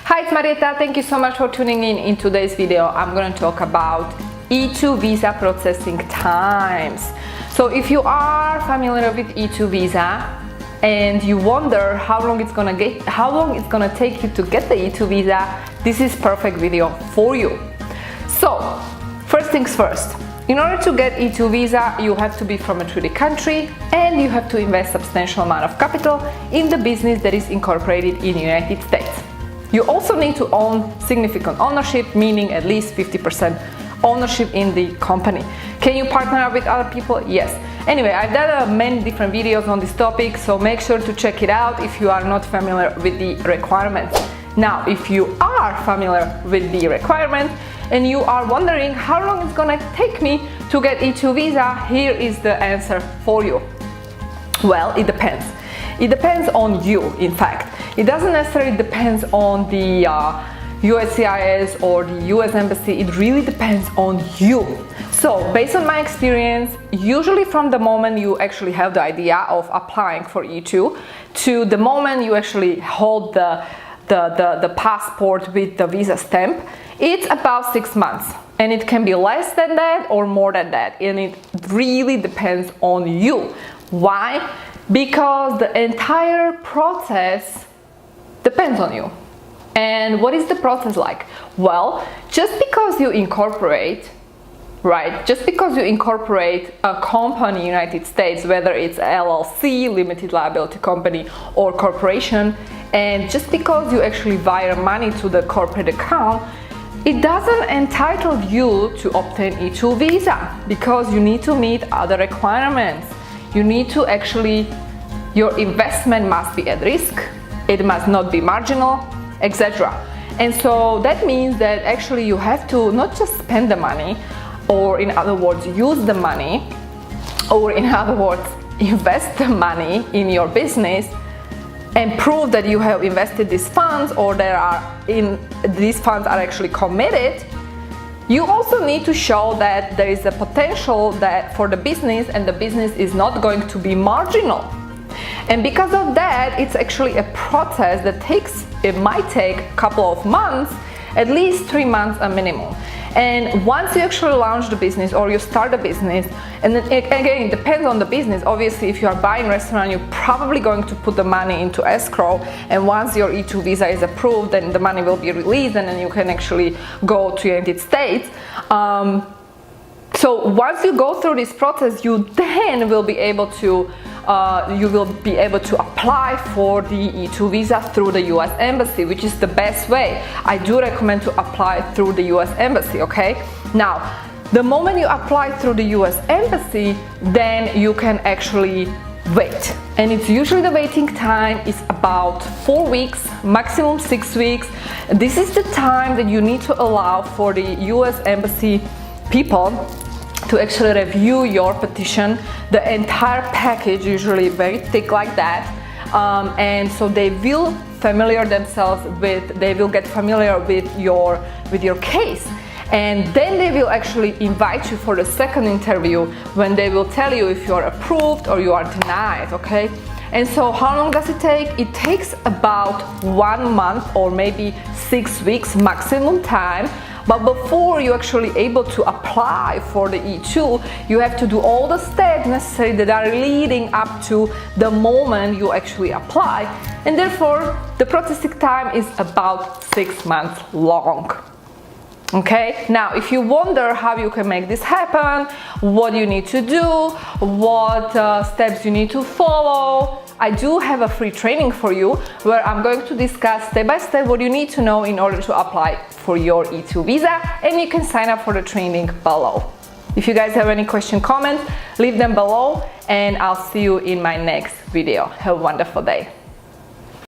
Hi, it's Marieta. Thank you so much for tuning in today's video. I'm going to talk about E2 visa processing times. So if you are familiar with E2 visa and you wonder how long it's going to take you to get the E2 visa, this is perfect video for you. So first things first. In order to get E2 visa, you have to be from a treaty country and you have to invest substantial amount of capital in the business that is incorporated in the United States. You also need to own significant ownership, meaning at least 50% ownership in the company. Can you partner up with other people? Yes. Anyway, I've done many different videos on this topic, so make sure to check it out if you are not familiar with the requirements. Now, if you are familiar with the requirements and you are wondering how long it's gonna take me to get E2 visa, here is the answer for you. Well, it depends. It depends on you, in fact. It doesn't necessarily depend on the USCIS or the US Embassy. It really depends on you. So, based on my experience, usually from the moment you actually have the idea of applying for E2 to the moment you actually hold the passport with the visa stamp, it's about 6 months. And it can be less than that or more than that. And it really depends on you. Why? Because the entire process depends on you. And what is the process like? Well, just because you incorporate, right? Just because you incorporate a company in the United States, whether it's LLC, limited liability company, or corporation, and just because you actually wire money to the corporate account, it doesn't entitle you to obtain E2 visa because you need to meet other requirements. You need to actually, your investment must be at risk, it must not be marginal, etc. And so that means that actually you have to not just spend the money, or in other words, use the money, or in other words, invest the money in your business and prove that you have invested these funds or these funds are actually committed. You also need to show that there is a potential that for the business and the business is not going to be marginal. And because of that, it's actually a process that it might take a couple of months, at least 3 months a minimum. And once you actually launch the business or you start a business, and then again, it depends on the business. Obviously, if you are buying a restaurant, you're probably going to put the money into escrow. And once your E2 visa is approved, then the money will be released and then you can actually go to the United States. So once you go through this process, you then will be able to apply for the E2 visa through the US Embassy, which is the best way. I do recommend to apply through the US Embassy, okay? Now, the moment you apply through the US Embassy, then you can actually wait. And it's usually the waiting time is about 4 weeks, maximum 6 weeks. This is the time that you need to allow for the US Embassy people to actually review your petition, the entire package, usually very thick like that, and so they will get familiar with your case, and then they will actually invite you for the second interview when they will tell you if you are approved or you are denied, okay? And so how long does it take? It takes about 1 month or maybe 6 weeks maximum time. But before you're actually able to apply for the E2, you have to do all the steps necessary that are leading up to the moment you actually apply. And therefore, the processing time is about 6 months long. Okay, now if you wonder how you can make this happen, what you need to do, what steps you need to follow, I do have a free training for you where I'm going to discuss step by step what you need to know in order to apply for your E2 visa, and you can sign up for the training below. If you guys have any question, comments, leave them below, and I'll see you in my next video. Have a wonderful day.